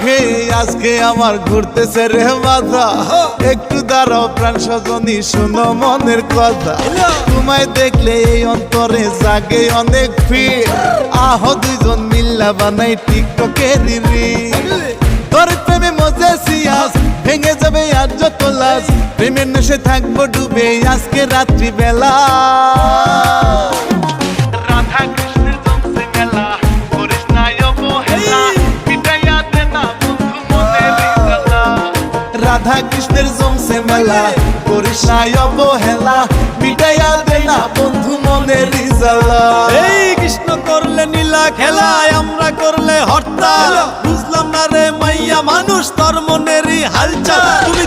খেয়ে আজকে আমার ঘুরতেছে রে মাথা। একটু দাঁড়াও প্রাণ সজনী, শোনো মনের কথা। তোমায় দেখলে এই অন্তরে জাগে অনেক ফির। আহ দুইজন মিল্লা বানাই টিকটকের রিল। তোর প্রেমে মজেছি আজ, ভেঙে যাবে আর যত লাজ। প্রেমের নেশে থাকবো ডুবে আজকে রাত্রি বেলা। রাধা কৃষ্ণের জমছে মেলা, করিস না অবহেলা, মিটাইয়া দে না বন্ধু মনের জ্বালা। রাধা কৃষ্ণের জমছে মেলা, করিস না অবহেলা, মিটাইয়া দে না বন্ধু মনের জ্বালা। এই কৃষ্ণ করলে নীলা খেলা, আমরা করলে হরতাল। বুঝলাম না রে মাইয়া মানুষ তোর মনেরই হালচাল। তুমি